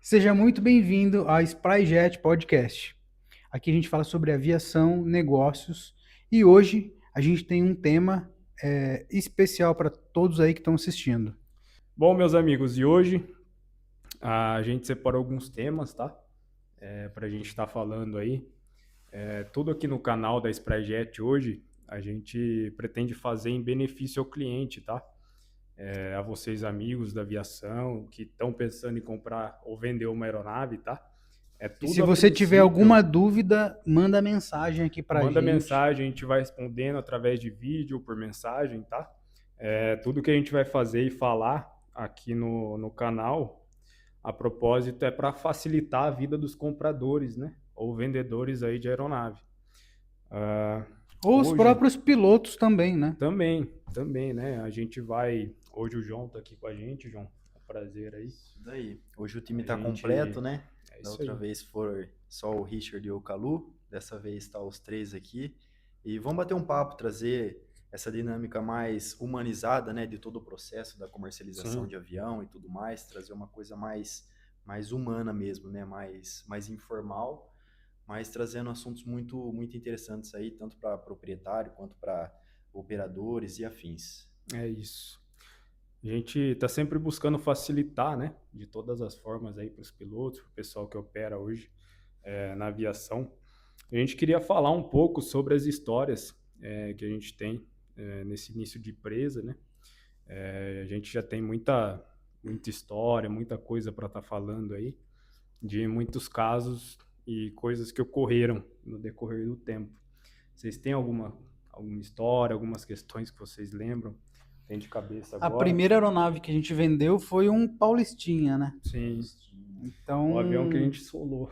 Seja muito bem-vindo ao Spryjet Podcast. Aqui a gente fala sobre aviação, negócios e hoje a gente tem um tema especial para todos aí que estão assistindo. Bom, meus amigos, e hoje a gente separou alguns temas, tá? Para a gente estar falando aí. Tudo aqui no canal da Spryjet hoje a gente pretende fazer em benefício ao cliente, tá? A vocês, amigos da aviação, que estão pensando em comprar ou vender uma aeronave, tá? É E se tudo a você tiver alguma princípio. dúvida, manda mensagem aqui para a Manda gente. mensagem, a gente vai respondendo através de vídeo ou por mensagem, tá? Tudo que a gente vai fazer e falar aqui no canal, a propósito, é para facilitar a vida dos compradores, né? Ou vendedores aí de aeronave. Ah, Ou os hoje próprios pilotos também, né? também, né? A gente vai. Hoje o João tá aqui com a gente, João. É um prazer aí. Isso daí. Hoje o time A tá gente. completo, né? É Da isso outra aí. vez foi só o Richard e o Calu. Dessa vez tá os três aqui. E vamos bater um papo, trazer essa dinâmica mais humanizada, né? De todo o processo da comercialização Sim. de avião e tudo mais. Trazer uma coisa mais humana mesmo, né? Mais informal, mas trazendo assuntos muito interessantes aí, tanto para proprietário quanto para operadores e afins. É isso. A gente está sempre buscando facilitar, né, de todas as formas aí para os pilotos, para o pessoal que opera hoje na aviação. A gente queria falar um pouco sobre as histórias que a gente tem nesse início de empresa, né? A gente já tem muita história, muita coisa para estar falando aí, de muitos casos e coisas que ocorreram no decorrer do tempo. Vocês têm alguma história, algumas questões que vocês lembram? Tem de cabeça A agora? primeira aeronave que a gente vendeu foi um Paulistinha, né? Sim. O avião que a Então, gente solou,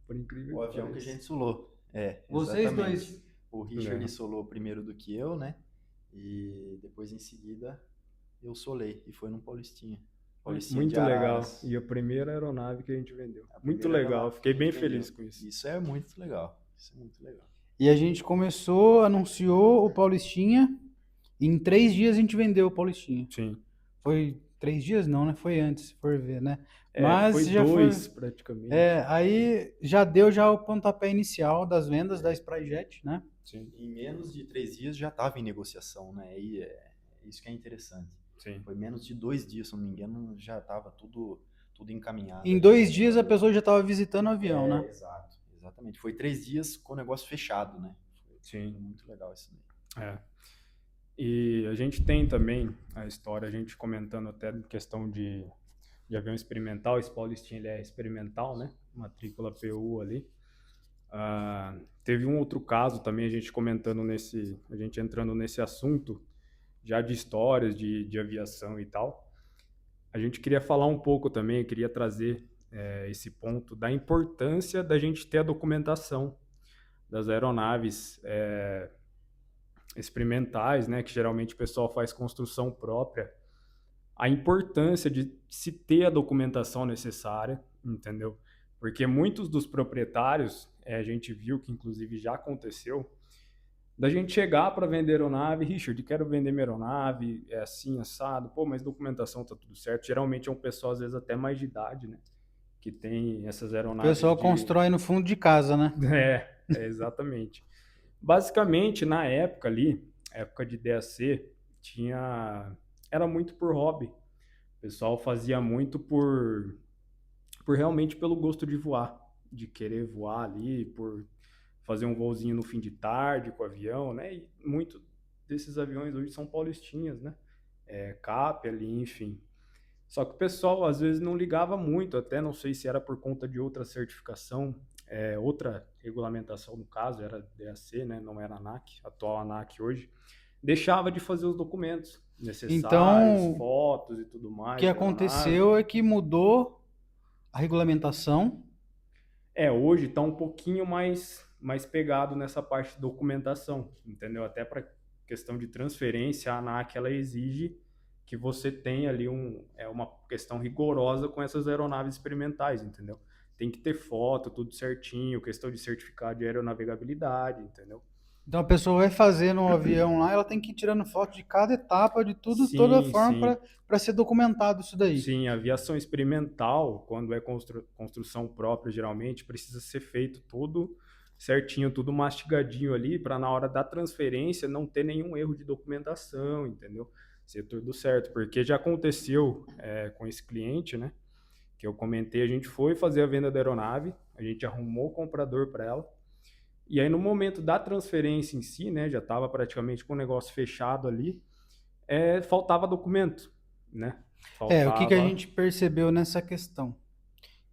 por incrível O que avião que a pareça. gente solou. vocês Exatamente. dois. O Richard É. solou primeiro do que eu, né? E depois em seguida eu solei. E foi num Paulistinha. Paulistinha de Muito legal. Araras. E a primeira aeronave que a gente vendeu. A Muito primeira legal. aeronave que a Fiquei bem gente feliz vendeu. com isso. Isso é muito legal. Isso é muito legal. E a gente começou, anunciou o Paulistinha. Em 3 dias a gente vendeu o Paulistinha. Sim. Foi 3 dias não, né? Foi antes, se for ver, né? Mas Foi já foi. dois praticamente. Aí já deu já o pontapé inicial das vendas da Spryjet, né? Sim, Em menos de 3 dias já estava em negociação, né? E é isso que é interessante. sim. Foi menos de 2 dias, se não me engano, já estava tudo encaminhado Em aí dois dias a para pessoa já estava visitando o avião, né? exato, exatamente. Foi 3 dias com o negócio fechado, né? Sim. Foi muito legal isso daí. É. E a gente tem também a história, a gente comentando até questão de avião experimental. Esse Paulistinha ele é experimental, né? Matrícula PU ali. Teve um outro caso também, a gente entrando nesse assunto, já de histórias de aviação e tal. A gente queria falar um pouco também, queria trazer esse ponto da importância da gente ter a documentação das aeronaves experimentais, né, que geralmente o pessoal faz construção própria, a importância de se ter a documentação necessária, entendeu? Porque muitos dos proprietários, a gente viu que inclusive já aconteceu, da gente chegar para vender aeronave, Richard, quero vender minha aeronave, é assim, assado, pô, mas documentação tá tudo certo. Geralmente é um pessoal, às vezes, até mais de idade, né? Que tem essas O aeronaves pessoal de. constrói no fundo de casa, né? Exatamente. Basicamente, na época ali, época de DAC, tinha. Era muito por hobby. O pessoal fazia muito por realmente pelo gosto de voar, de querer voar ali, por fazer um voozinho no fim de tarde com o avião, né? E muito desses aviões hoje são paulistinhas, né? CAP ali, enfim. Só que o pessoal às vezes não ligava muito, até não sei se era por conta de outra certificação, outra regulamentação no caso, era DAC, né? Não era ANAC, atual ANAC hoje. Deixava de fazer os documentos necessários, Então, fotos e tudo o que mais da aeronave. aconteceu é que mudou a regulamentação. Hoje está um pouquinho mais pegado nessa parte de documentação, entendeu? Até para questão de transferência, a ANAC ela exige que você tenha ali uma questão rigorosa com essas aeronaves experimentais, entendeu? Tem que ter foto, tudo certinho, questão de certificado de aeronavegabilidade, entendeu? Então a pessoa vai fazer no avião lá, ela tem que ir tirando foto de cada etapa, de tudo, toda Sim, forma sim. para ser documentado isso daí. Sim, a aviação experimental, quando é construção própria, geralmente precisa ser feito tudo certinho, tudo mastigadinho ali, para na hora da transferência não ter nenhum erro de documentação, entendeu? Ser tudo certo, porque já aconteceu com esse cliente, né? Que eu comentei, a gente foi fazer a venda da aeronave, a gente arrumou o comprador para ela, e aí no momento da transferência em si, né? Já estava praticamente com o negócio fechado ali, faltava documento, né? É, o que que a Faltava. gente percebeu nessa questão?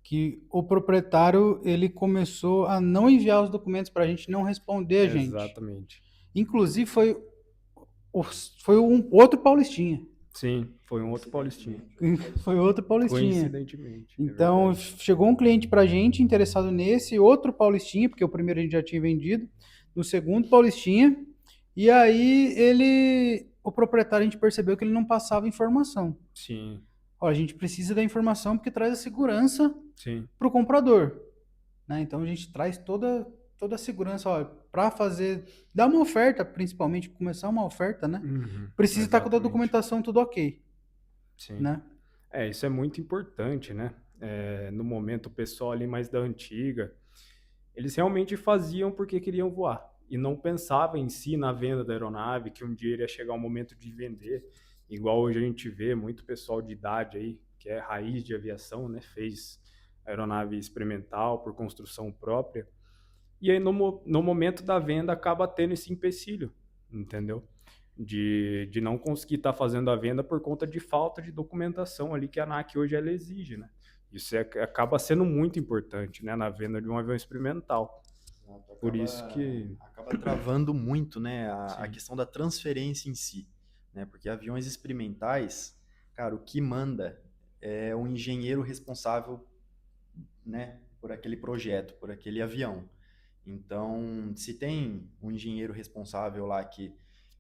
Que o proprietário ele começou a não enviar os documentos para a gente, não responder a gente. Exatamente. Inclusive o- foi um outro paulistinha. Sim, foi um outro paulistinha. Coincidentemente, outro Foi outro paulistinha. paulistinha. Coincidentemente, é Então verdade. chegou um cliente para a gente interessado nesse, outro paulistinha, porque o primeiro a gente já tinha vendido, no segundo paulistinha, e aí o proprietário a gente percebeu que ele não passava informação. Sim, Ó, a gente precisa da informação porque traz a segurança sim. para o comprador, né? Então a gente traz toda a segurança, para fazer, dar uma oferta, principalmente começar uma oferta, né? Uhum, Precisa estar com toda a exatamente. documentação tudo ok, Sim. né? Isso é muito importante, né? No momento, o pessoal ali mais da antiga, eles realmente faziam porque queriam voar. E não pensavam em si na venda da aeronave, que um dia iria chegar o momento de vender. Igual hoje a gente vê muito pessoal de idade aí, que é raiz de aviação, né? Fez aeronave experimental por construção própria. E aí, no momento da venda, acaba tendo esse empecilho, entendeu? De não conseguir estar fazendo a venda por conta de falta de documentação ali que a ANAC hoje ela exige, né? Isso acaba sendo muito importante, né, na venda de um avião experimental. Exato, Por isso que, acaba travando muito, né, a sim, questão da transferência em si, né, porque aviões experimentais, cara, o que manda é o engenheiro responsável, né, por aquele projeto, por aquele avião. Então, se tem um engenheiro responsável lá que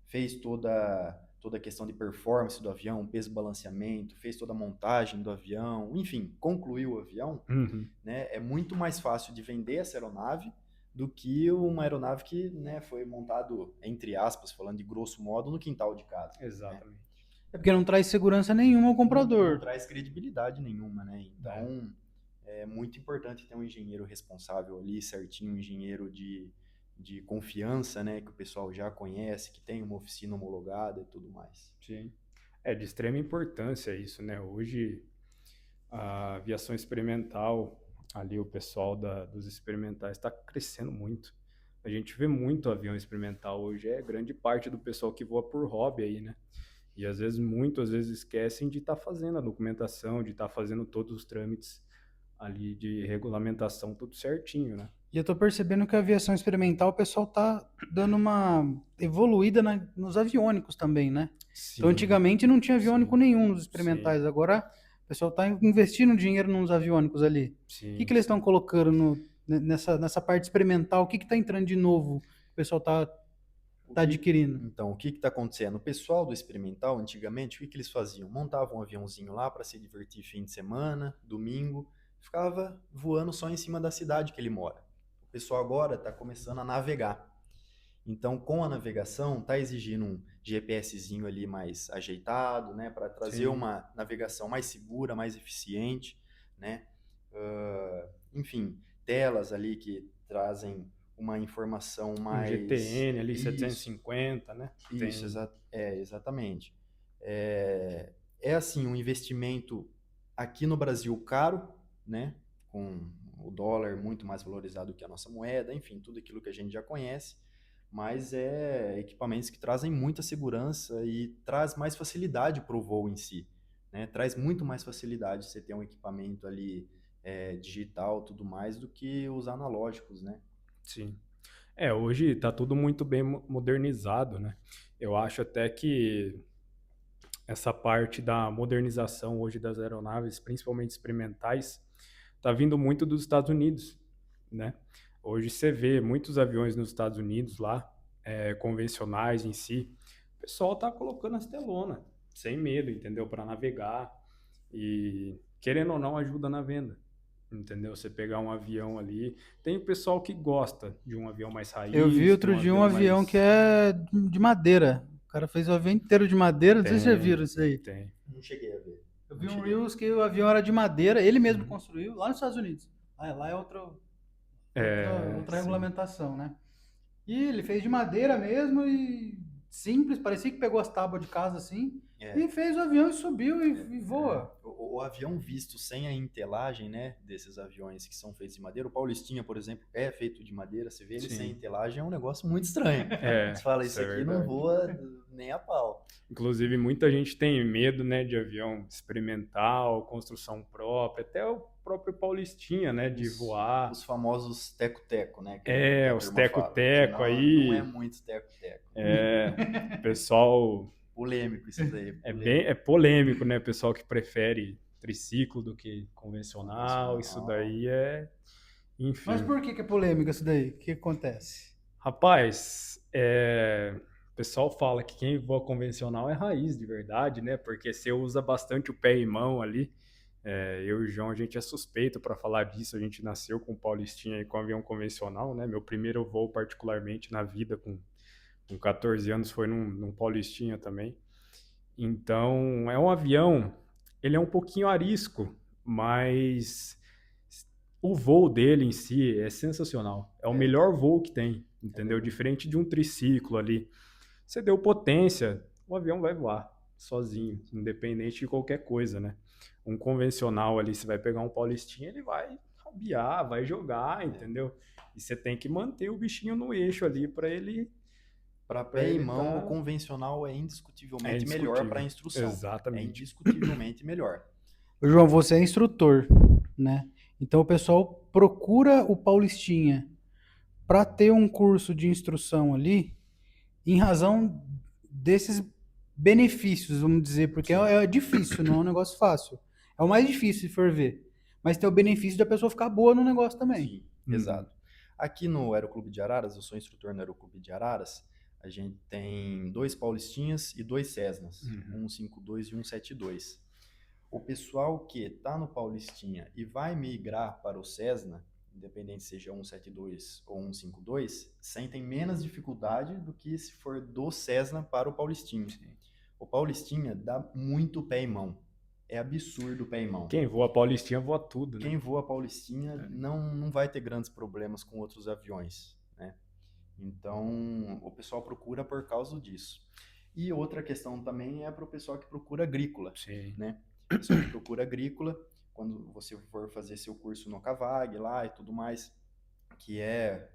fez toda a questão de performance do avião, peso balanceamento, fez toda a montagem do avião, enfim, concluiu o avião, uhum, né, é muito mais fácil de vender essa aeronave do que uma aeronave que, né, foi montado, entre aspas, falando de grosso modo, no quintal de casa, né? exatamente. É porque não traz segurança nenhuma ao Não comprador. traz credibilidade nenhuma, né? É, Então, é muito importante ter um engenheiro responsável ali, certinho, um engenheiro de confiança, né? Que o pessoal já conhece, que tem uma oficina homologada e tudo mais. sim. É de extrema importância isso, né? Hoje, a aviação experimental, ali o pessoal dos experimentais está crescendo muito. A gente vê muito avião experimental hoje, é grande parte do pessoal que voa por hobby aí, né? E às vezes, muitas vezes esquecem de estar fazendo a documentação, de estar fazendo todos os trâmites ali de regulamentação, tudo certinho, né? E eu tô percebendo que a aviação experimental, o pessoal tá dando uma evoluída nos aviônicos também, né? Então, Sim, antigamente não tinha aviônico sim, nenhum nos sim, experimentais, agora o pessoal tá investindo dinheiro nos aviônicos ali. O que sim, que eles estão sim. colocando nessa parte experimental? O que que tá entrando de novo que o pessoal O tá que, adquirindo? então, o que está acontecendo? O pessoal do experimental, antigamente, o que eles faziam? Montavam um aviãozinho lá para se divertir fim de semana, domingo, ficava voando só em cima da cidade que ele mora. O pessoal agora está começando a navegar. Então, com a navegação, está exigindo um GPSzinho ali mais ajeitado, né, para trazer Sim, uma navegação mais segura, mais eficiente, né? Enfim, telas ali que trazem uma informação um mais. GTN ali, Isso, 750, né? isso, Tem, exatamente. É assim, um investimento aqui no Brasil caro, né? Com o dólar muito mais valorizado que a nossa moeda, enfim, tudo aquilo que a gente já conhece, mas é equipamentos que trazem muita segurança e traz mais facilidade para o voo em si, né? Traz muito mais facilidade você ter um equipamento ali digital, tudo mais, do que os analógicos, né? sim. Hoje está tudo muito bem modernizado, né? Eu acho até que essa parte da modernização hoje das aeronaves, principalmente experimentais, está vindo muito dos Estados Unidos, né? Hoje você vê muitos aviões nos Estados Unidos lá, convencionais em si, o pessoal tá colocando as telonas, sem medo, entendeu? Para navegar e, querendo ou não, ajuda na venda, entendeu? Você pegar um avião ali, tem o pessoal que gosta de um avião mais Eu vi raiz, de outro um dia um avião avião que mais... é de madeira. O cara fez o avião inteiro de madeira, não sei se vocês já Tem, viram isso aí. tem. Não cheguei a ver. Eu Não vi um cheguei a ver. Reels que o avião era de madeira, ele mesmo Uhum. construiu, lá nos Estados Unidos. Lá é outra Sim. regulamentação, né? E ele fez de madeira mesmo e simples, parecia que pegou as tábuas de casa assim, É. e fez o avião e subiu e voa. O avião visto sem a entelagem, né, desses aviões que são feitos de madeira, o Paulistinha, por exemplo, é feito de madeira, você vê ele Sim. sem entelagem, é um negócio muito estranho. Você fala, isso é aqui não verdade. voa nem a pau. Inclusive, muita gente tem medo, né, de avião experimental, construção própria, até o próprio Paulistinha, né, de voar. Os famosos teco-teco, né? Os turma fala, teco-teco que aí. Não é muito teco-teco. Pessoal, Polêmico isso daí. é polêmico, né, pessoal que prefere triciclo do que convencional, isso daí enfim. Mas por que é polêmica isso daí? O que acontece? Rapaz, o pessoal fala que quem voa convencional é raiz de verdade, né? Porque você usa bastante o pé e mão ali. Eu e o João, a gente é suspeito para falar disso. A gente nasceu com o Paulistinha e com avião convencional, né? Meu primeiro voo, particularmente, na vida, com 14 anos, foi num Paulistinha também. Então, é um avião, ele é um pouquinho arisco, mas o voo dele em si é sensacional. É o melhor voo que tem, entendeu? Diferente de um triciclo ali. Você deu potência, o avião vai voar sozinho, independente de qualquer coisa, né? Um convencional ali, você vai pegar um Paulistinha, ele vai rabiar, vai jogar, entendeu? E você tem que manter o bichinho no eixo ali para ele... Para pé e mão, o convencional é indiscutivelmente melhor para a instrução. Exatamente. É indiscutivelmente melhor. João, você é instrutor, né? Então o pessoal procura o Paulistinha para ter um curso de instrução ali, em razão desses benefícios, vamos dizer, porque é difícil, não é um negócio fácil. É o mais difícil se for ver. Mas tem o benefício da pessoa ficar boa no negócio também. Sim, exato. Aqui no Aeroclube de Araras, eu sou instrutor no Aeroclube de Araras, a gente tem 2 Paulistinhas e 2 Cessnas, 152 e 172. O pessoal que está no Paulistinha e vai migrar para o Cessna, independente seja 172 ou 152, sentem menos dificuldade do que se for do Cessna para o Paulistinha. Sim. O Paulistinha dá muito pé e mão. É absurdo o pé e mão. Quem voa Paulistinha voa tudo, né? Quem voa Paulistinha não vai ter grandes problemas com outros aviões, né? Então, o pessoal procura por causa disso. E outra questão também é para o pessoal que procura agrícola, Sim. né? O pessoal que procura agrícola, quando você for fazer seu curso no CAVAG lá e tudo mais, que é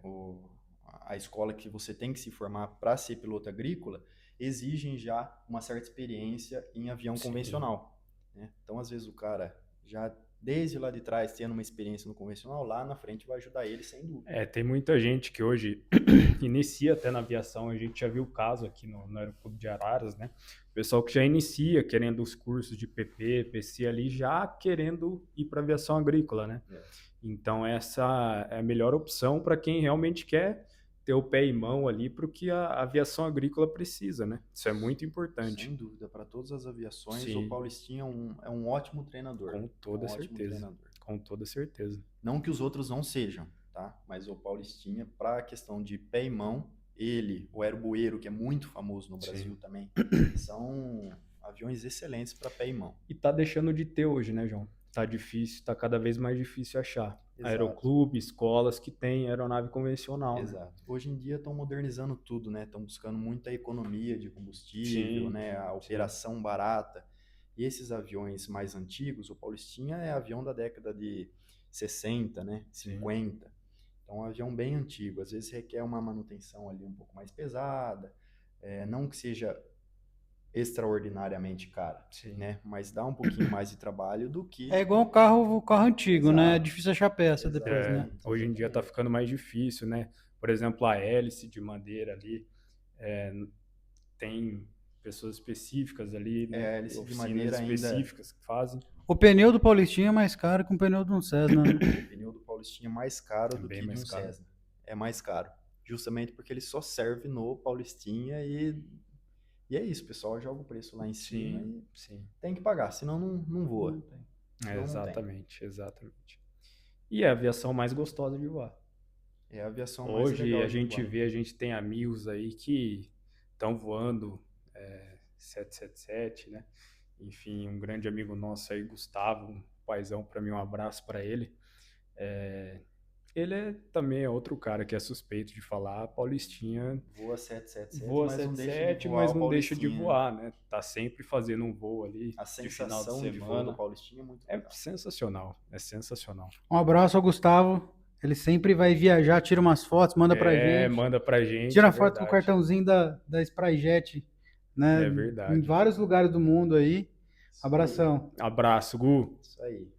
a escola que você tem que se formar para ser piloto agrícola, exigem já uma certa experiência em avião convencional, né? Então, às vezes, o cara já desde lá de trás, tendo uma experiência no convencional, lá na frente vai ajudar ele, sem dúvida. Tem muita gente que hoje inicia até na aviação, a gente já viu o caso aqui no Aeroclube de Araras, né? O pessoal que já inicia querendo os cursos de PP, PC ali, já querendo ir para aviação agrícola, né? Então essa é a melhor opção para quem realmente quer ter o pé e mão ali para o que a aviação agrícola precisa, né? Isso é muito importante. Sem dúvida, para todas as aviações, Sim. O Paulistinha é um ótimo treinador. Com toda certeza. Com toda certeza. Não que os outros não sejam, tá? Mas o Paulistinha, para a questão de pé e mão, ele, o Aerobueiro, que é muito famoso no Brasil também, são aviões excelentes para pé e mão. E tá deixando de ter hoje, né, João? Tá difícil, tá cada vez mais difícil achar. Exato. Aeroclube, escolas que tem aeronave convencional. Exato. Né? Hoje em dia estão modernizando tudo, né? Estão buscando muita economia de combustível, né? A operação barata. E esses aviões mais antigos, o Paulistinha é avião da década de 60, né? 50. Então, é um avião bem antigo. Às vezes requer uma manutenção ali um pouco mais pesada. Não que seja extraordinariamente cara, né? Mas dá um pouquinho mais de trabalho do que... É igual o carro antigo, né? É difícil achar peça depois, né? Hoje em dia tá ficando mais difícil, né? Por exemplo, a hélice de madeira ali, tem pessoas específicas ali, né? Hélice de madeira específicas que fazem. O pneu do Paulistinha é mais caro que o pneu de um Cessna, né? O pneu do Paulistinha é mais caro do que de um Cessna. É mais caro. Justamente porque ele só serve no Paulistinha e é isso, o pessoal joga o preço lá em cima e tem que pagar, senão não voa. Exatamente. E é a aviação mais gostosa de voar. É a aviação mais Hoje legal a de gente voar. vê, a gente tem amigos aí que estão voando 777, né? Enfim, um grande amigo nosso aí, Gustavo, um paizão para mim, um abraço para ele. É, ele também é outro cara que é suspeito de falar, a Paulistinha Voa 777, voa mas não deixa de 77, voar mas o não deixa de Paulistinha, né? voar, né? Tá sempre fazendo um voo ali A de final de sensação de voo do semana. Paulistinha é muito É legal. sensacional, é sensacional. Um abraço ao Gustavo. Ele sempre vai viajar, tira umas fotos, manda pra gente. Manda pra gente, Tira é foto com o verdade. cartãozinho da Spryjet, né? É Em verdade. vários lugares do mundo aí. Isso Abração. Abraço, Gu. Isso aí.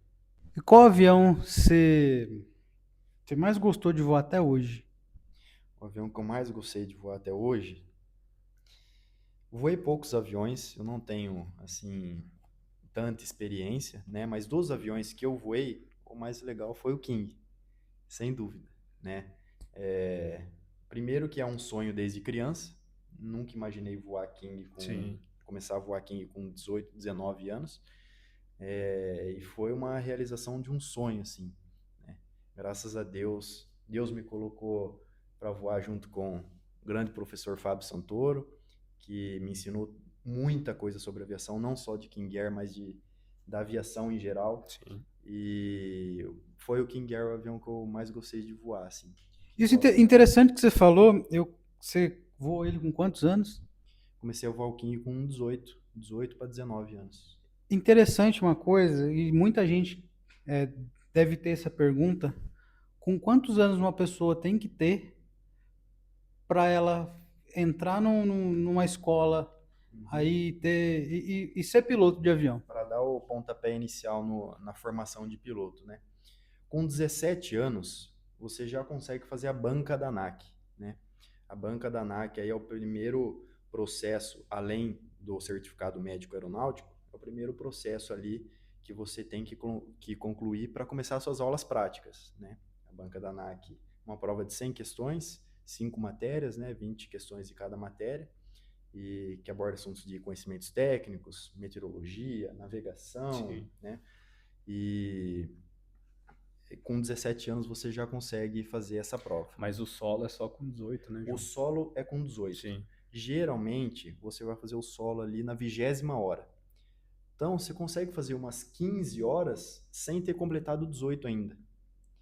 E qual avião você mais gostou de voar até hoje? O avião que eu mais gostei de voar até hoje, voei poucos aviões, eu não tenho, assim, tanta experiência, né? Mas dos aviões que eu voei, o mais legal foi o King, sem dúvida, né? Primeiro que é um sonho desde criança, nunca imaginei voar King Sim. começar a voar King com 18, 19 anos, e foi uma realização de um sonho, assim, né? Graças a Deus, Deus me colocou para voar junto com o grande professor Fábio Santoro, que me ensinou muita coisa sobre aviação, não só de King Air, mas da aviação em geral. Sim. E foi o King Air o avião que eu mais gostei de voar, assim. Isso interessante que você falou. Você voou ele com quantos anos? Comecei a voar o King com 18 para 19 anos. Interessante uma coisa, e muita gente deve ter essa pergunta: com quantos anos uma pessoa tem que ter para ela entrar numa escola aí ter e ser piloto de avião? Para dar o pontapé inicial na formação de piloto, né? Com 17 anos, você já consegue fazer a banca da ANAC, né? A banca da ANAC aí é o primeiro processo, além do certificado médico aeronáutico, é o primeiro processo ali que você tem que concluir para começar suas aulas práticas, né? A banca da ANAC, uma prova de 100 questões, 5 matérias, né? 20 questões de cada matéria, e que aborda assuntos de conhecimentos técnicos, meteorologia, navegação, Sim. né? E com 17 anos você já consegue fazer essa prova. Mas o solo é só com 18, né, João? O solo é com 18. Sim. Geralmente, você vai fazer o solo ali na 20ª hora. Então, você consegue fazer umas 15 horas sem ter completado 18 ainda.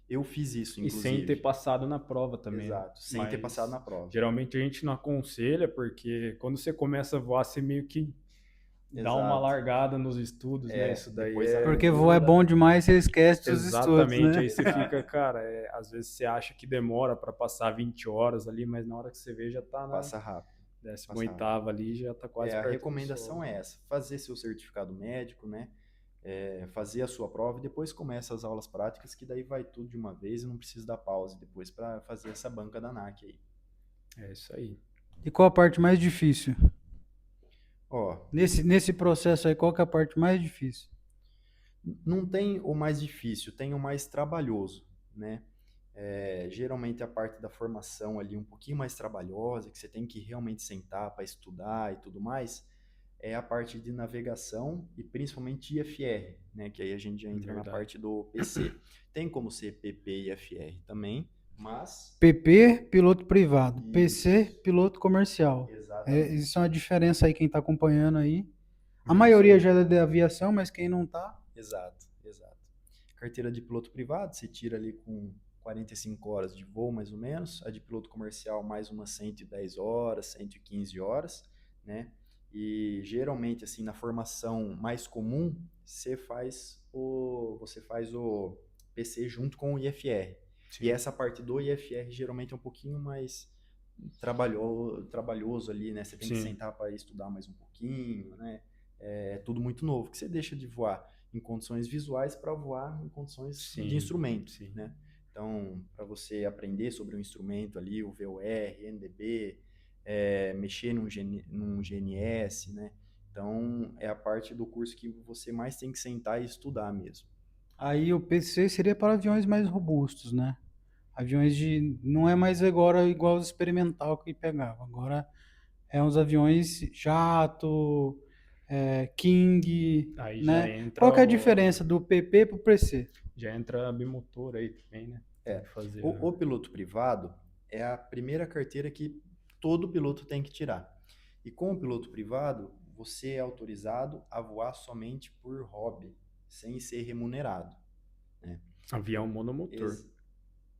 Eu fiz isso, E inclusive. sem ter passado na prova também. Exato, né? sem ter Mas passado na prova. Geralmente a gente não aconselha, porque quando você começa a voar, você meio que dá uma Exato. largada nos estudos, né? Isso daí depois é... Porque voar é bom demais, você esquece dos estudos, Exatamente, né? aí você fica, cara, às vezes você acha que demora para passar 20 horas ali, mas na hora que você vê já tá na Passa rápido. 18ª ali, já tá quase A perto do recomendação solo. é essa, fazer seu certificado médico, né? Fazer a sua prova e depois começa as aulas práticas, que daí vai tudo de uma vez e não precisa dar pausa depois para fazer essa banca da ANAC aí. É isso aí. E qual a parte mais difícil? Ó, Nesse processo aí, qual que é a parte mais difícil? não tem o mais difícil, tem o mais trabalhoso, né? Geralmente a parte da formação ali um pouquinho mais trabalhosa, que você tem que realmente sentar para estudar e tudo mais, é a parte de navegação e principalmente IFR, né? Que aí a gente já entra na parte do PC. Tem como ser PP e IFR também, mas... PP, piloto privado. Isso. PC, piloto comercial. Exatamente. Isso é uma diferença aí, quem está acompanhando aí. A maioria já é da aviação, mas quem não tá... Exato. Carteira de piloto privado, você tira ali com 45 horas de voo, mais ou menos. A de piloto comercial, mais umas 110 horas, 115 horas, né? E geralmente, assim, na formação mais comum, você faz o PC junto com o IFR. Sim. E essa parte do IFR geralmente é um pouquinho mais trabalhoso ali, né? Você tem que sentar para estudar mais um pouquinho, né? É tudo muito novo, que você deixa de voar em condições visuais para voar em condições de instrumento, né? Então, para você aprender sobre o instrumento ali, o VOR, NDB, mexer num GNS, né? Então, é a parte do curso que você mais tem que sentar e estudar mesmo. Aí o PC seria para aviões mais robustos, né? Aviões de... Não é mais agora igual os experimental que pegava. Agora é uns aviões jato, King, Aí né? já entra Qual que é a diferença do PP pro PC? Já entra bimotor aí também, né? Tem que fazer. O piloto privado é a primeira carteira que todo piloto tem que tirar. E com o piloto privado, você é autorizado a voar somente por hobby, sem ser remunerado, né? Avião monomotor.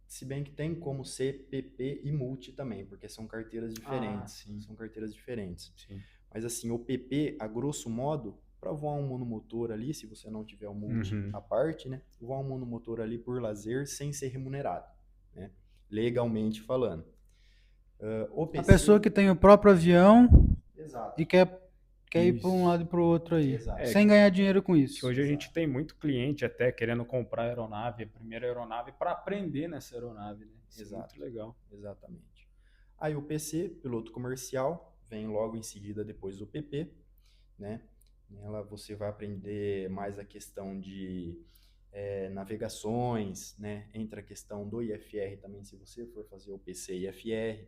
Se bem que tem como ser PP e multi também, porque são carteiras diferentes. Sim. São carteiras diferentes. Sim. Mas assim, o PP, a grosso modo, para voar um monomotor ali, se você não tiver o multi à parte, né? Voar um monomotor ali por lazer sem ser remunerado, né? Legalmente falando. O A PC, pessoa que tem o próprio avião exato. e quer ir para um Isso. lado e para o outro aí, Exato. sem ganhar dinheiro com isso. Hoje a gente tem muito cliente até querendo comprar aeronave, a primeira aeronave, para aprender nessa aeronave, né? Isso Exato. é muito legal. Exatamente. Aí o PC, piloto comercial, vem logo em seguida depois do PP, né? Nela você vai aprender mais a questão de navegações, né? Entra a questão do IFR também, se você for fazer o PC e IFR.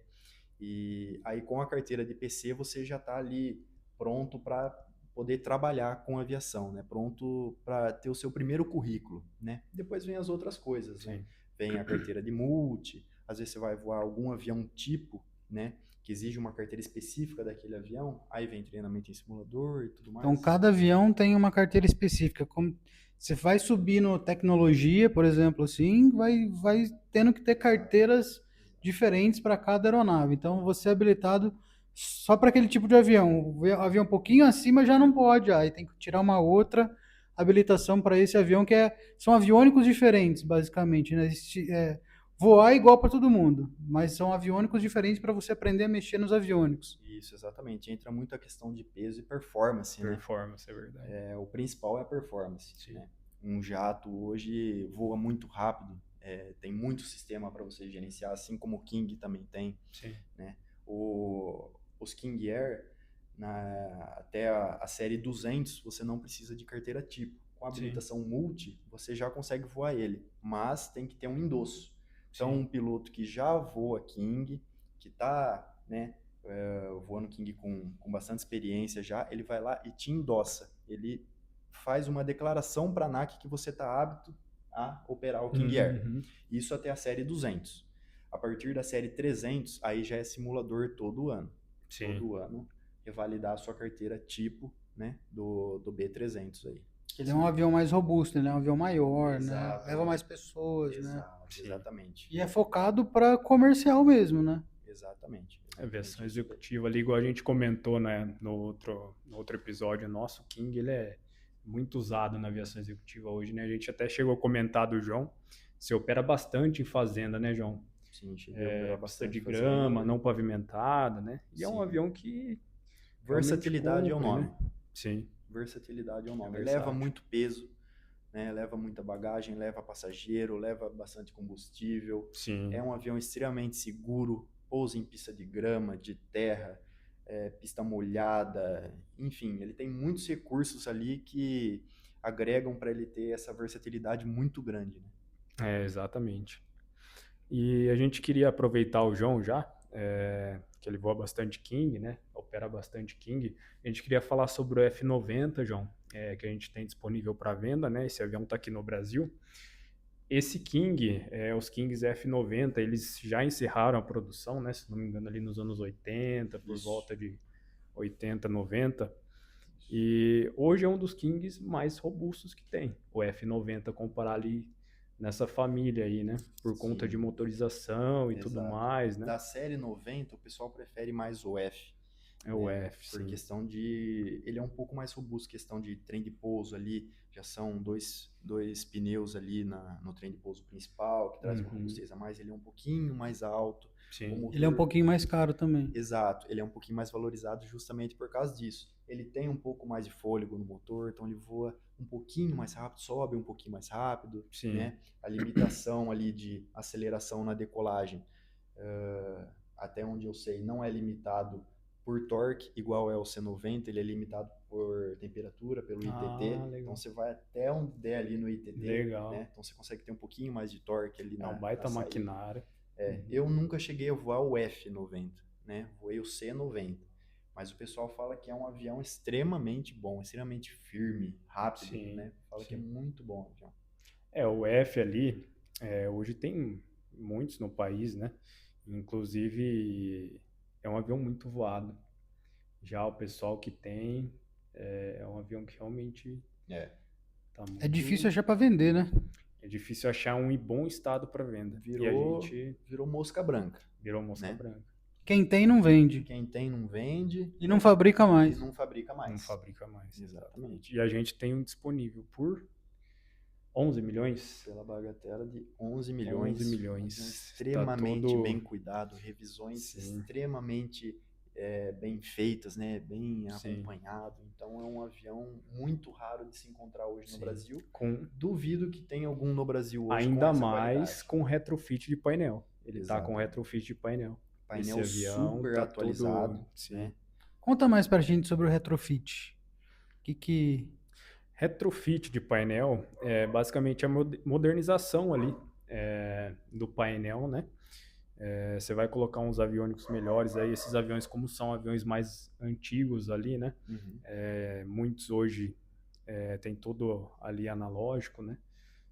E aí com a carteira de PC você já está ali pronto para poder trabalhar com aviação, né? Pronto para ter o seu primeiro currículo, né? Depois vem as outras coisas, né? Vem a carteira de multi, às vezes você vai voar algum avião tipo, né? Que exige uma carteira específica daquele avião, aí vem treinamento em simulador e tudo mais. Então, cada avião tem uma carteira específica. Como você vai subindo tecnologia, por exemplo, assim, vai tendo que ter carteiras diferentes para cada aeronave. Então, você é habilitado só para aquele tipo de avião. O avião um pouquinho acima já não pode, aí tem que tirar uma outra habilitação para esse avião, são aviônicos diferentes, basicamente, né? Voar é igual para todo mundo, mas são aviônicos diferentes para você aprender a mexer nos aviônicos. Isso, exatamente. Entra muito a questão de peso e performance, né? Performance, é verdade. O principal é a performance, né? Um jato hoje voa muito rápido, tem muito sistema para você gerenciar, assim como o King também tem. Sim. Né? Os King Air, até a série 200, você não precisa de carteira tipo. Com a habilitação multi, você já consegue voar ele, mas tem que ter um endosso. Então, um piloto que já voa King, que está, né, voando King com bastante experiência já, ele vai lá e te endossa. Ele faz uma declaração para a ANAC que você está apto a operar o King Air. Isso até a série 200. A partir da série 300, aí já é simulador todo ano. Sim. Todo ano, revalidar a sua carteira tipo, né, do B300 aí. Ele é um avião mais robusto, ele é um avião maior, Exato. né? Leva mais pessoas, né? Exatamente. E é focado para comercial mesmo, né? Exatamente. A versão executiva ali, igual a gente comentou, né, no outro episódio nosso, o King, ele é muito usado na aviação executiva hoje, né? A gente até chegou a comentar do João. Você opera bastante em fazenda, né, João? Sim, cheguei a operar bastante de grama, não pavimentada, né? E é um avião que... Versatilidade é o nome. Né? Sim. Versatilidade é o nome. Leva muito peso, né? Leva muita bagagem, leva passageiro, leva bastante combustível. Sim. É um avião extremamente seguro, pousa em pista de grama, de terra, pista molhada, enfim, ele tem muitos recursos ali que agregam para ele ter essa versatilidade muito grande, né? Exatamente. E a gente queria aproveitar o João já, que ele voa bastante King, né? Opera bastante King. A gente queria falar sobre o F90, João, que a gente tem disponível para venda, né? Esse avião está aqui no Brasil. Esse King, os Kings F90, eles já encerraram a produção, né? Se não me engano, ali nos anos 80, por volta de 80, 90. E hoje é um dos Kings mais robustos que tem, o F90, comparar ali nessa família aí, né? Por conta de motorização e tudo mais, né? Da série 90, o pessoal prefere mais o F. O F, por questão de... Ele é um pouco mais robusto, questão de trem de pouso ali, já são dois pneus ali no trem de pouso principal, que traz uma robustez a mais, ele é um pouquinho mais alto. Sim. Motor... Ele é um pouquinho mais caro também. Exato, ele é um pouquinho mais valorizado justamente por causa disso. Ele tem um pouco mais de fôlego no motor, então ele voa um pouquinho mais rápido, sobe um pouquinho mais rápido. Sim. Né? A limitação ali de aceleração na decolagem, até onde eu sei, não é limitado por torque, igual é o C90, ele é limitado por temperatura, pelo ITT. Então você vai até onde der ali no ITT. Legal. Né? Então você consegue ter um pouquinho mais de torque ali um baita maquinário. Eu nunca cheguei a voar o F90, né? Voei o C90. Mas o pessoal fala que é um avião extremamente bom, extremamente firme, rápido, né? Fala que é muito bom o avião. O F ali, hoje tem muitos no país, né? Inclusive, é um avião muito voado. Já o pessoal que tem, é um avião que realmente É, tá É difícil muito. achar para vender, né? É difícil achar um em bom estado para venda. E a virou, gente virou mosca branca, virou mosca né? branca. Quem tem não vende. Quem tem não vende E não fabrica e mais. não fabrica Não mais. fabrica mais. Exatamente. E a gente tem um disponível por 11 milhões. Pela bagatela de 11 milhões. 11 milhões. Um avião extremamente Tá todo- bem cuidado, revisões Sim. extremamente bem feitas, né? Bem Sim. acompanhado. Então é um avião muito raro de se encontrar hoje no Sim. Brasil. Com Duvido que tenha algum no Brasil hoje com ainda essa mais qualidade. com retrofit de painel. Ele tá com Exatamente. retrofit de painel. Painel Esse avião super tá atualizado, todo- sim. né? Conta mais pra gente sobre o retrofit. Que Retrofit de painel é basicamente a modernização ali do painel, né? Você vai colocar uns aviônicos melhores aí, esses aviões como são aviões mais antigos ali, né? Uhum. Muitos hoje tem tudo ali analógico, né?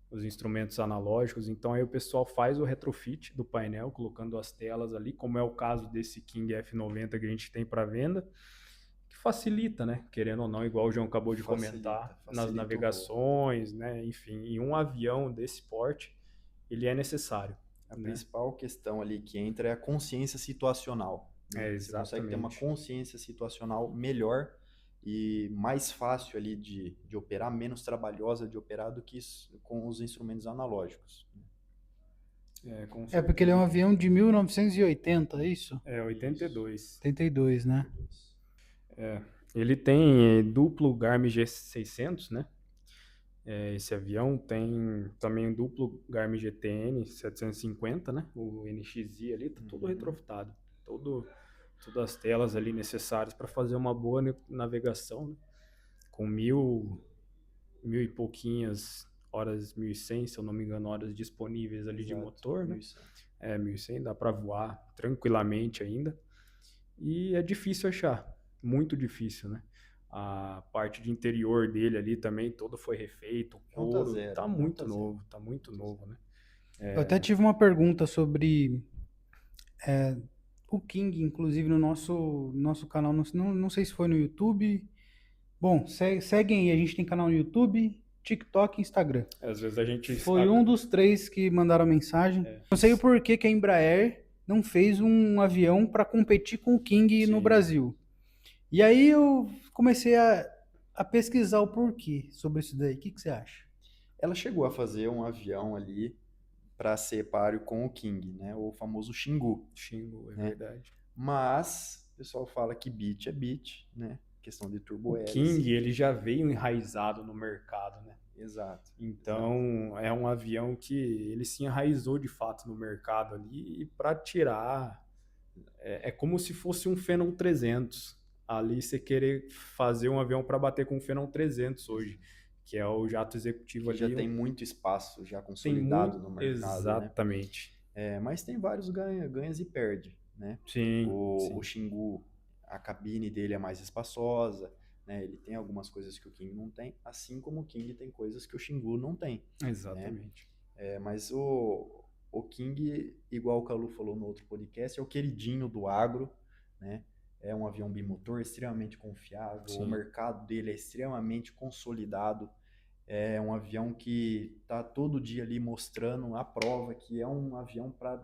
Os instrumentos analógicos, então aí o pessoal faz o retrofit do painel, colocando as telas ali, como é o caso desse King F90 que a gente tem para venda, que facilita, né? Querendo ou não, igual o João acabou de comentar, nas facilita o voo. navegações, né? Enfim, em um avião desse porte, ele é necessário. A né? principal questão ali que entra é a consciência situacional. Né? Você consegue ter uma Exatamente. consciência situacional melhor e mais fácil ali de operar, menos trabalhosa de operar do que com os instrumentos analógicos. Com é porque ele é um certeza. avião de 1980, é isso? 82. 82, né? Ele tem duplo Garmin G600, né? Esse avião tem também um duplo Garmin GTN 750, né? O NXi ali, tá todo retrofitado. Todas as telas ali necessárias para fazer uma boa navegação, né? Com mil e pouquinhas horas, 1.100, se eu não me engano, horas disponíveis ali de Exato, motor, né? 1.100. 1.100, dá para voar tranquilamente ainda. E é difícil achar, muito difícil, né? A parte de interior dele ali também, todo foi refeito, o Ponta couro, zero, tá ponta muito zero. novo, tá muito novo, né? Eu até tive uma pergunta sobre o King, inclusive no nosso canal, não sei se foi no YouTube. Bom, seguem aí, a gente tem canal no YouTube, TikTok e Instagram. Às vezes a gente... Foi um dos 3 que mandaram mensagem. Não sei o porquê que a Embraer não fez um avião para competir com o King no Sim. Brasil. E aí eu comecei a pesquisar o porquê sobre isso daí. O que você acha? Ela chegou a fazer um avião ali para ser páreo com o King, né? O famoso Xingu. Xingu, né? verdade. Mas o pessoal fala que beat é beat, né? Questão de O turbo-hélice. King, ele já veio enraizado no mercado, né? Exato. Então, é um avião que ele se enraizou de fato no mercado ali, e para tirar, é como se fosse um Phenom 300. Ali você querer fazer um avião para bater com o Phenom 300 hoje, que é o jato executivo Que ali. já tem muito espaço já tem consolidado muito, no mercado, né? exatamente. Mas tem vários ganhas e perde, né? Sim, O Xingu, a cabine dele é mais espaçosa, né? Ele tem algumas coisas que o King não tem, assim como o King tem coisas que o Xingu não tem. exatamente. Mas o King, igual o Calu falou no outro podcast, é o queridinho do agro, né? É um avião bimotor extremamente confiável, Sim. o mercado dele é extremamente consolidado, é um avião que está todo dia ali mostrando a prova que é um avião para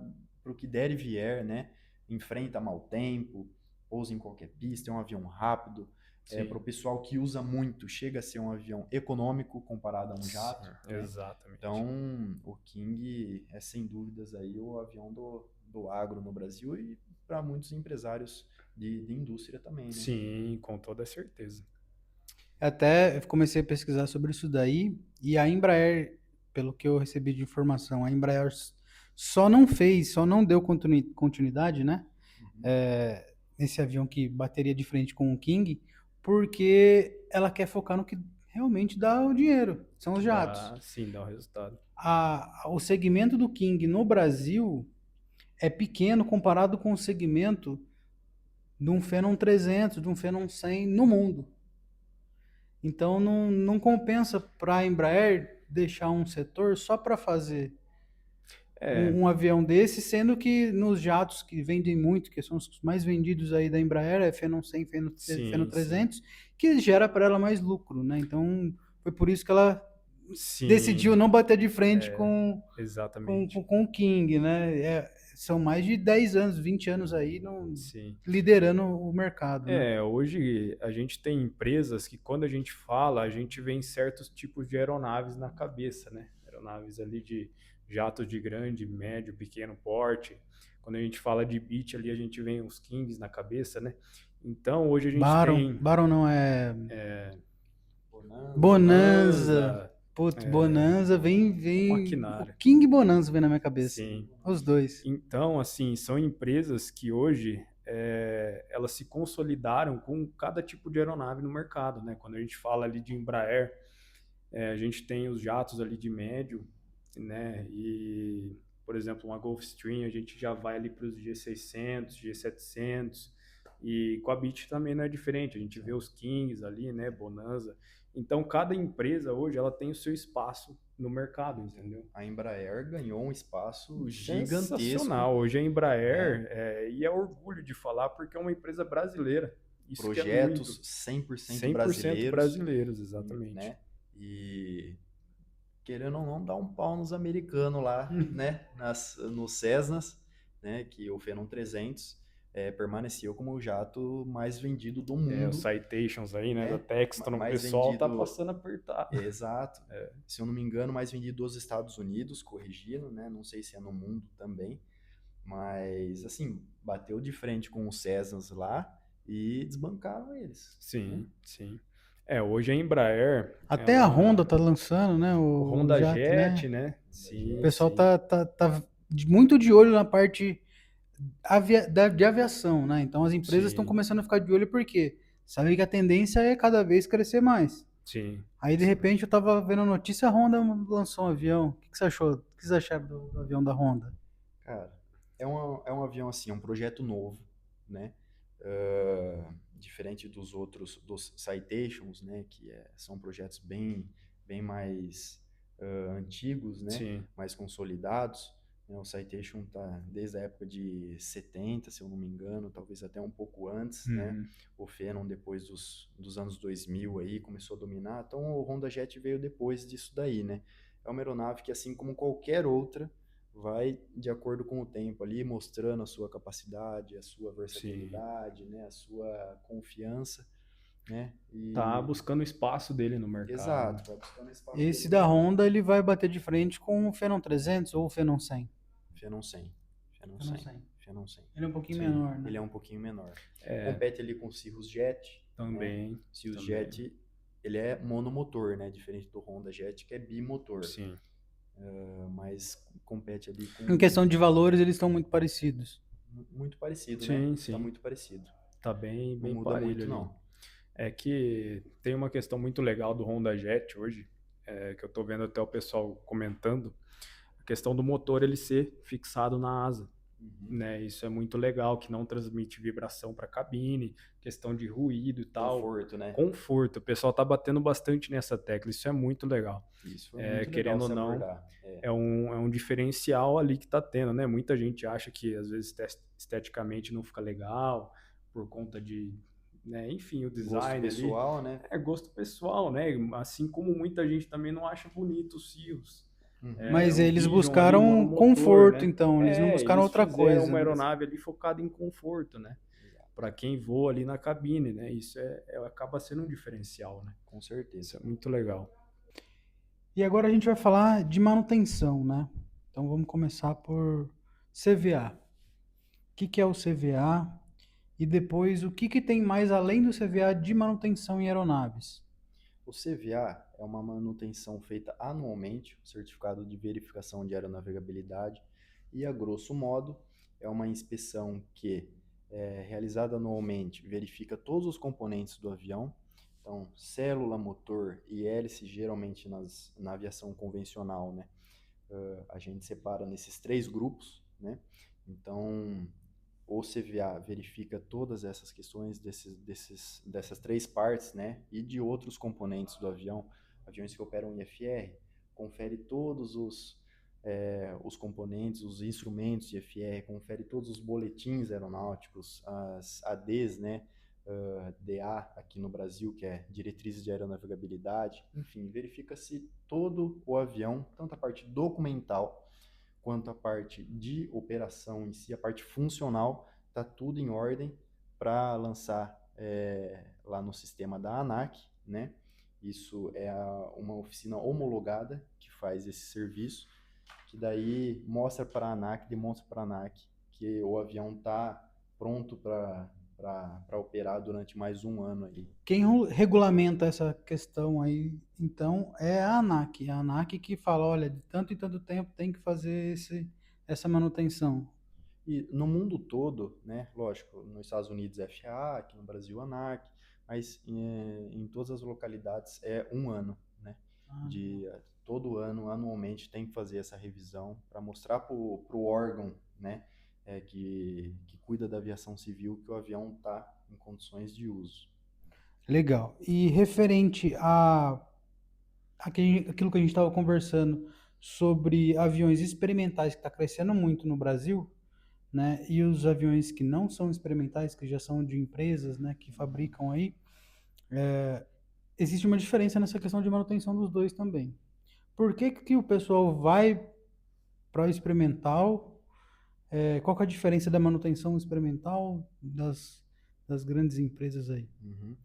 o que der e vier, né? Enfrenta mau tempo, pousa em qualquer pista, é um avião rápido. Sim. Para o pessoal que usa muito, chega a ser um avião econômico comparado a um jato. Sim, né? exatamente. Então, o King é sem dúvidas aí o avião do agro no Brasil e para muitos empresários de indústria também, né? Sim, com toda certeza. Até comecei a pesquisar sobre isso daí, e a Embraer, pelo que eu recebi de informação, a Embraer só não deu continuidade, né? Nesse avião que bateria de frente com o King, porque ela quer focar no que realmente dá o dinheiro, são os jatos. Sim, dá o resultado. O segmento do King no Brasil é pequeno comparado com o segmento de um Phenom 300, de um Phenom 100 no mundo. Então não compensa para a Embraer deixar um setor só para fazer É, um avião desse, sendo que nos jatos que vendem muito, que são os mais vendidos aí da Embraer, é Phenom 100, Phenom sim, sim. 300, que gera para ela mais lucro, né? Então, foi por isso que ela decidiu Sim, não bater de frente com, exatamente. com o King, né? São mais de 10 anos, 20 anos aí Sim. liderando o mercado, né? Hoje a gente tem empresas que quando a gente fala, a gente vê em certos tipos de aeronaves na cabeça, né? Aeronaves ali de jatos de grande, médio, pequeno porte. Quando a gente fala de beach ali, a gente vê os Kings na cabeça, né? Então hoje a gente Baron, tem Baron não é Bonanza. Bonanza. Bonanza, Putz, é, Bonanza o vem. O Maquinário. King Bonanza vem na minha cabeça. Sim. Os dois. Então, assim, são empresas que hoje elas se consolidaram com cada tipo de aeronave no mercado, né? Quando a gente fala ali de Embraer, a gente tem os jatos ali de médio, né? E, por exemplo, uma Gulfstream, a gente já vai ali para os G600, G700, e com a Beech também não é diferente, a gente vê os Kings ali, né? Bonanza. Então, cada empresa hoje, ela tem o seu espaço no mercado, entendeu? A Embraer ganhou um espaço gigantesco, Sensacional. Hoje a Embraer, né? e é orgulho de falar porque é uma empresa brasileira. Isso que é muito. Projetos 100% 100% brasileiros, brasileiros, exatamente. né? E querendo ou não, dar um pau nos americanos lá, né? Nos Cessnas, né? Que o Phenom 300 permaneceu como o jato mais vendido do Os mundo, citations aí, né, da né? Textron, o Mais pessoal tá vendido, passando apertado. exato. Se eu não me engano, mais vendido dos Estados Unidos, corrigindo, né? Não sei se é no mundo também, mas assim, bateu de frente com os Cessnas lá e desbancaram eles, né? Sim, sim. Hoje a Embraer, Até a Honda ela. tá lançando, né? O O Honda jato, né? Jet, né? Da O Sim, Jet. pessoal sim. tá muito de olho na parte de aviação, né? Então as empresas estão Sim, começando a ficar de olho porque sabem que a tendência é cada vez crescer mais. sim. Aí de Sim. repente eu tava vendo a notícia, a Honda lançou um avião. O que, que você achou? O que vocês acharam do avião da Honda? Cara, é um avião assim, é um projeto novo, né? Diferente dos outros, dos Citations, né? São projetos bem mais antigos, né? Sim. Mais consolidados. Né? O Citation tá desde a época de 70, se eu não me engano, talvez até um pouco antes, né? Uhum. O Phenom depois dos anos 2000 aí começou a dominar. Então o Honda Jet veio depois disso daí, né? É uma aeronave que assim como qualquer outra vai de acordo com o tempo ali, mostrando a sua capacidade, a sua Sim. versatilidade, né, a sua confiança, né? Tá E buscando o espaço dele no mercado, né? exato, vai buscando espaço dele Esse no da mercado. Honda ele vai bater de frente com o Phenom 300 ou o Phenom 100? Phenom 100, Phenom Phenom 100, 100. Phenom 100. Ele é um pouquinho Sim. menor, né? Ele é um pouquinho menor. É, Compete ali com o Cirrus Jet, né? também, Cirrus também. Jet, ele é monomotor, né? Diferente do Honda Jet, que é bimotor. Sim. Mas compete ali Em com questão de valores, eles estão muito parecidos. muito parecido, né? Sim, Tá sim. muito parecido. Tá bem, Não bem muda parelho muito, ali. não. É que tem uma questão muito legal do Honda Jet hoje, que eu tô vendo até o pessoal comentando, a questão do motor ele ser fixado na asa. Uhum. Né? Isso é muito legal, que não transmite vibração para a cabine, questão de ruído e tal. Conforto, né? Conforto. O pessoal tá batendo bastante nessa tecla, isso é muito legal. Isso foi muito legal Querendo ou se não, abordar. é um diferencial ali que tá tendo, né? Muita gente acha que às vezes esteticamente não fica legal, por conta de, né? Enfim, o Gosto design ali. pessoal, né? É gosto pessoal, né? Assim como muita gente também não acha bonito os Cirrus. Uhum. Mas O eles Vision ali, buscaram monomotor, conforto, né? então. Eles não buscaram Eles outra fizeram coisa, uma né? aeronave ali focada em conforto, né? Exato. Para quem voa ali na cabine, né? Isso acaba sendo um diferencial, né? Com Isso certeza. é muito legal. E agora a gente vai falar de manutenção, né? Então vamos começar por CVA. O que é o CVA? E depois, o que tem mais além do CVA de manutenção em aeronaves? O CVA é uma manutenção feita anualmente, o certificado de verificação de aeronavegabilidade, e a grosso modo é uma inspeção que é realizada anualmente, verifica todos os componentes do avião, então célula, motor e hélice, geralmente na aviação convencional, né? A gente separa nesses três grupos, né? Então, o CVA verifica todas essas questões dessas três partes, né? E de outros componentes do avião, aviões que operam IFR, confere todos os componentes, os instrumentos de FR, confere todos os boletins aeronáuticos, as ADs, né? DA aqui no Brasil, que é Diretrizes de Aeronavegabilidade, enfim, verifica-se todo o avião, tanto a parte documental quanto a parte de operação em si, a parte funcional, está tudo em ordem para lançar lá no sistema da ANAC, né? Isso é uma oficina homologada que faz esse serviço, que daí mostra para a ANAC, demonstra para a ANAC que o avião está pronto para operar durante mais um ano aí. Quem regulamenta essa questão aí, então, é a ANAC. A ANAC que fala, olha, de tanto em tanto tempo tem que fazer essa manutenção. E no mundo todo, né, lógico, nos Estados Unidos é FAA, aqui no Brasil ANAC, mas em todas as localidades é um ano, né? Todo ano, anualmente, tem que fazer essa revisão para mostrar para o órgão, né, que cuida da aviação civil que o avião está em condições de uso. Legal. E referente aquilo que a gente estava conversando sobre aviões experimentais, que está crescendo muito no Brasil, né? E os aviões que não são experimentais, que já são de empresas, né, que fabricam aí, existe uma diferença nessa questão de manutenção dos dois também. Por que o pessoal vai para o experimental? Qual que é a diferença da manutenção experimental das grandes empresas aí? Uhum.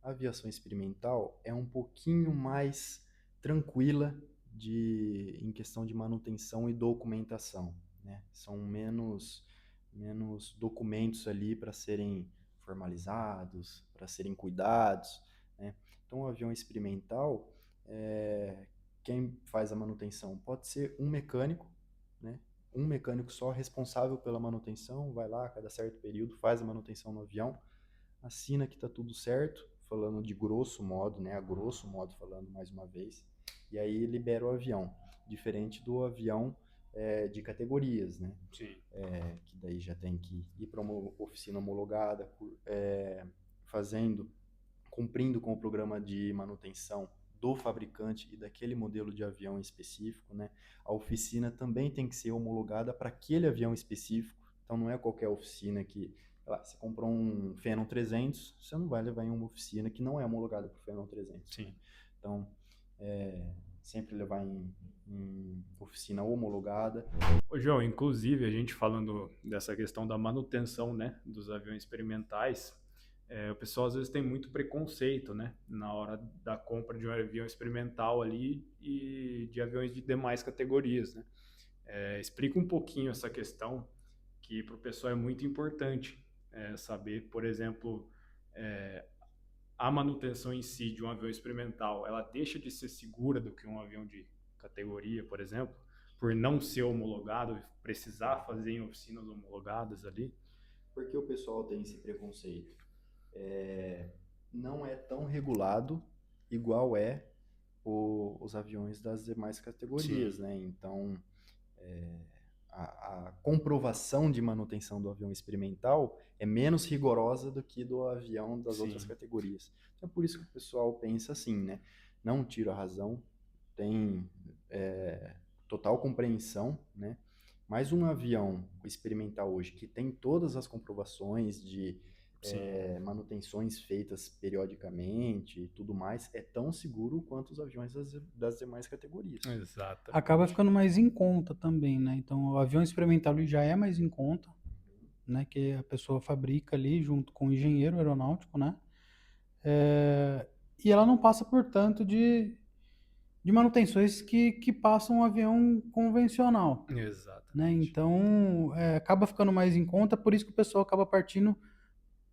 A aviação experimental é um pouquinho mais tranquila em questão de manutenção e documentação, né? São menos documentos ali para serem formalizados, para serem cuidados, né? Então, o avião experimental, quem faz a manutenção pode ser um mecânico, né? Um mecânico só responsável pela manutenção, vai lá a cada certo período, faz a manutenção no avião, assina que está tudo certo, falando de grosso modo, né? A grosso modo falando mais uma vez, e aí libera o avião, diferente do avião de categorias, né? Sim. Que daí já tem que ir para uma oficina homologada, cumprindo com o programa de manutenção do fabricante e daquele modelo de avião específico, né? A oficina também tem que ser homologada para aquele avião específico, então não é qualquer oficina que você comprou um Phenom 300, você não vai levar em uma oficina que não é homologada para o Phenom 300. Sim. Então, sempre levar em oficina homologada. Ô, João, inclusive, a gente falando dessa questão da manutenção, né, dos aviões experimentais, o pessoal às vezes tem muito preconceito, né, na hora da compra de um avião experimental ali e de aviões de demais categorias, né. Explica um pouquinho essa questão, que para o pessoal é muito importante saber, por exemplo, a manutenção em si de um avião experimental, ela deixa de ser segura do que um avião de categoria, por exemplo, por não ser homologado, precisar fazer em oficinas homologadas ali? Porque o pessoal tem esse preconceito. Não é tão regulado igual os aviões das demais categorias, Sim. né? Então, a comprovação de manutenção do avião experimental é menos rigorosa do que do avião das Sim. outras categorias. Então, é por isso que o pessoal pensa assim, né? Não tiro a razão, tem total compreensão, né? Mas um avião experimental hoje que tem todas as comprovações de manutenções feitas periodicamente e tudo mais, é tão seguro quanto os aviões das demais categorias. Exato. Acaba ficando mais em conta também, né? Então, o avião experimental ele já é mais em conta, né? Que a pessoa fabrica ali junto com o engenheiro aeronáutico, né? E ela não passa por tanto de manutenções que passam um avião convencional. Exatamente. Né? Então, acaba ficando mais em conta, por isso que o pessoal acaba partindo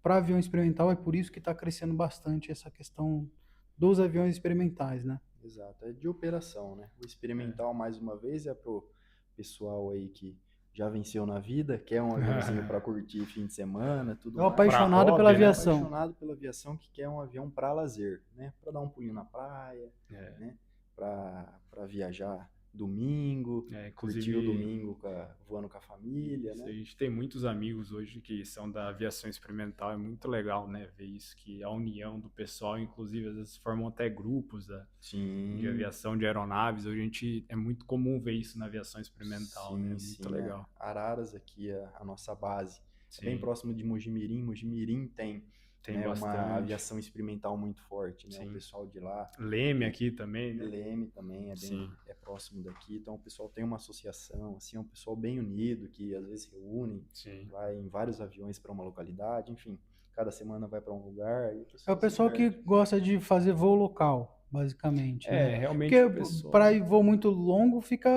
para avião experimental, é por isso que está crescendo bastante essa questão dos aviões experimentais, né? Exato, é de operação, né? O experimental, mais uma vez, é pro pessoal aí que já venceu na vida, quer um aviãozinho para curtir fim de semana, tudo mais. Apaixonado hobby, pela né? aviação. Apaixonado pela aviação, que quer um avião para lazer, né? Para dar um pulinho na praia, né? Para viajar domingo, curtir o Inclusive, domingo voando com a família, a né? gente tem muitos amigos hoje que são da aviação experimental, é muito legal, né, ver isso, que a união do pessoal, inclusive, às vezes formam até grupos de Sim, aviação de aeronaves, hoje é muito comum ver isso na aviação experimental, né, sim, é muito sim. legal. Araras aqui, a nossa base. É bem Sim, próximo de Mojimirim. Mojimirim tem, tem né, uma bastante, aviação experimental muito forte, né? O sim. pessoal de lá, Leme tem aqui também, né? Leme também, Sim, é próximo daqui. Então o pessoal tem uma associação, assim, é um pessoal bem unido, que às vezes reúne, sim. vai em vários aviões para uma localidade, enfim. Cada semana vai para um lugar e o É o pessoal se pessoal que diverte. gosta de fazer voo local, basicamente, né? Realmente Porque o pessoal. para ir voo muito longo fica,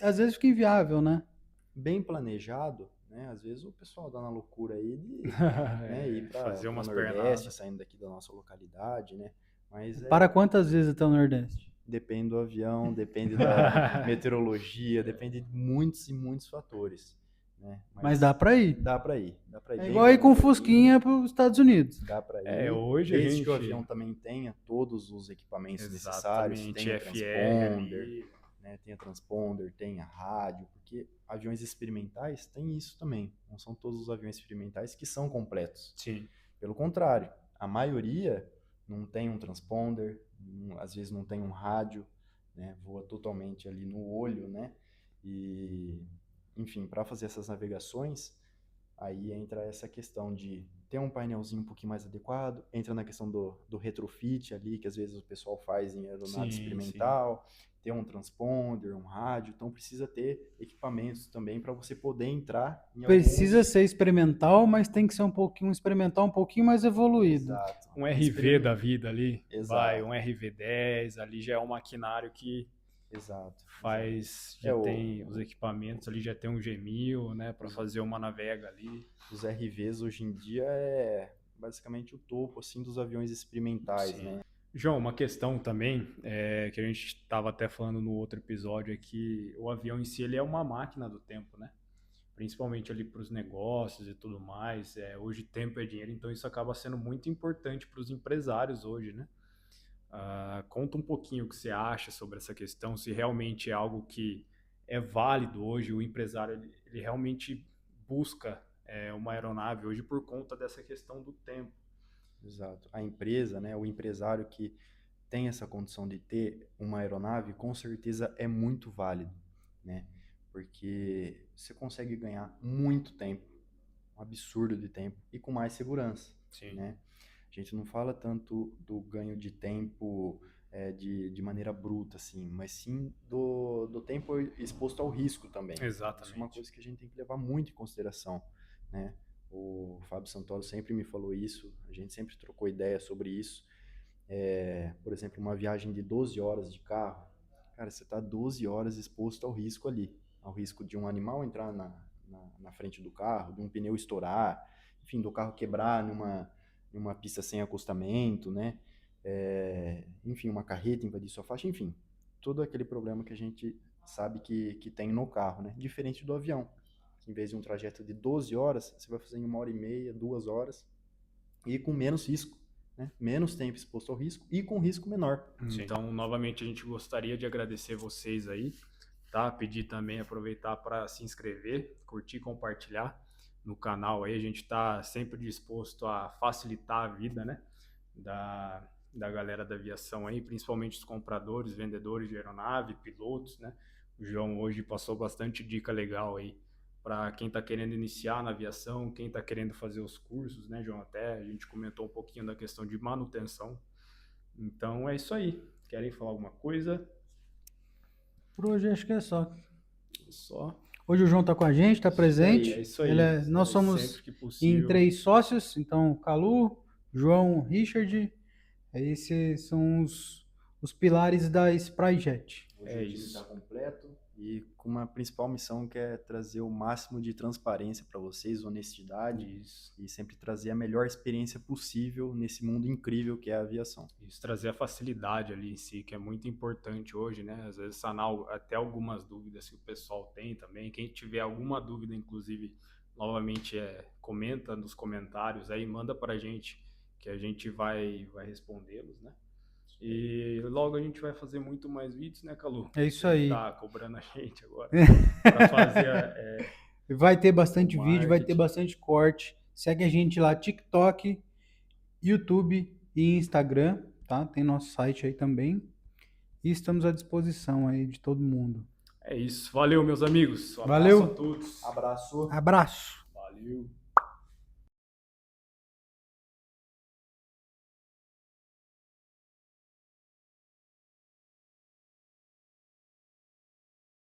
às vezes fica inviável, né? Bem planejado, né? Às vezes o pessoal dá na loucura aí de, né, ir para Fazer o umas Nordeste, pernadas. saindo daqui da nossa localidade, né? Mas Para quantas vezes até o Nordeste? depende do avião, depende da meteorologia, depende de muitos e muitos fatores, né? Mas dá para ir. Dá para ir É bem igual ir com planejadinho, Fusquinha para os Estados Unidos. dá para ir, Hoje a desde que o gente. avião também tenha todos os equipamentos necessários, Exatamente, tenha FR transponder, ali. né, tenha transponder, tenha rádio, porque aviões experimentais têm isso também. Não são todos os aviões experimentais que são completos. Sim, Pelo contrário, a maioria não tem um transponder, às vezes não tem um rádio, né, voa totalmente ali no olho, né? E, enfim, para fazer essas navegações, aí entra essa questão de ter um painelzinho um pouquinho mais adequado, entra na questão do retrofit ali, que às vezes o pessoal faz em aeronave sim. experimental, ter um transponder, um rádio, então precisa ter equipamentos também para você poder entrar em Precisa alguns... ser experimental, mas tem que ser um experimental um pouquinho mais evoluído. Exato. Um RV da vida ali, Exato, um RV10, ali já é um maquinário que exato. já O, tem os equipamentos ali, já tem um G1000, né, para os, fazer uma navega ali. os RVs hoje em dia é basicamente o topo assim dos aviões experimentais, Sim. né? João, uma questão também, que a gente estava até falando no outro episódio, é que o avião em si ele é uma máquina do tempo, né? Principalmente ali para os negócios e tudo mais. Hoje tempo é dinheiro, então isso acaba sendo muito importante para os empresários hoje, né? Conta um pouquinho o que você acha sobre essa questão, se realmente é algo que é válido hoje, o empresário ele realmente busca uma aeronave hoje por conta dessa questão do tempo. Exato. A empresa, né, o empresário que tem essa condição de ter uma aeronave, com certeza é muito válido, né? Porque você consegue ganhar muito tempo, um absurdo de tempo e com mais segurança, Sim, né? A gente não fala tanto do ganho de tempo de maneira bruta, assim, mas sim do tempo exposto ao risco também. Isso é uma exatamente. coisa que a gente tem que levar muito em consideração, né? O Fábio Santoro sempre me falou isso, a gente sempre trocou ideia sobre isso. Por exemplo, uma viagem de 12 horas de carro, cara, você está 12 horas exposto ao risco ali, ao risco de um animal entrar na frente do carro, de um pneu estourar, enfim, do carro quebrar numa pista sem acostamento, né? Enfim, uma carreta invadir sua faixa, enfim, todo aquele problema que a gente sabe que tem no carro, né? Diferente do avião, que em vez de um trajeto de 12 horas, você vai fazer em 1h30, 2 horas, e com menos risco, né? Menos tempo exposto ao risco e com risco menor. Sim. Então, novamente, a gente gostaria de agradecer vocês aí, tá? Pedir também, aproveitar para se inscrever, curtir, compartilhar no canal aí. A gente está sempre disposto a facilitar a vida, né? Da galera da aviação aí, principalmente os compradores, vendedores de aeronave, pilotos, né? O João hoje passou bastante dica legal aí para quem está querendo iniciar na aviação, quem está querendo fazer os cursos, né, João? Até a gente comentou um pouquinho da questão de manutenção. Então é isso aí. Querem falar alguma coisa? Por hoje acho que é só. Só. Hoje o João está com a gente, está presente. É isso aí. Nós somos Sempre que em possível. 3 sócios, então Calu, João, Richard. Esses são os pilares da Spryjet. Hoje o time isso. está completo e com uma principal missão que é trazer o máximo de transparência para vocês, honestidade Isso. e sempre trazer a melhor experiência possível nesse mundo incrível que é a aviação. Isso, trazer a facilidade ali em si, que é muito importante hoje, né? Às vezes sanar até algumas dúvidas que o pessoal tem também. Quem tiver alguma dúvida, inclusive, novamente, comenta nos comentários aí, manda para a gente, que a gente vai respondê-los, né? E logo a gente vai fazer muito mais vídeos, né, Calu? É isso Ele aí. tá cobrando a gente agora para fazer Vai ter bastante o vídeo, vai ter marketing. bastante corte. Segue a gente lá, TikTok, YouTube e Instagram, tá? Tem nosso site aí também. E estamos à disposição aí de todo mundo. É isso. Valeu, meus amigos. Um abraço Valeu. a todos. Abraço. Abraço. Valeu.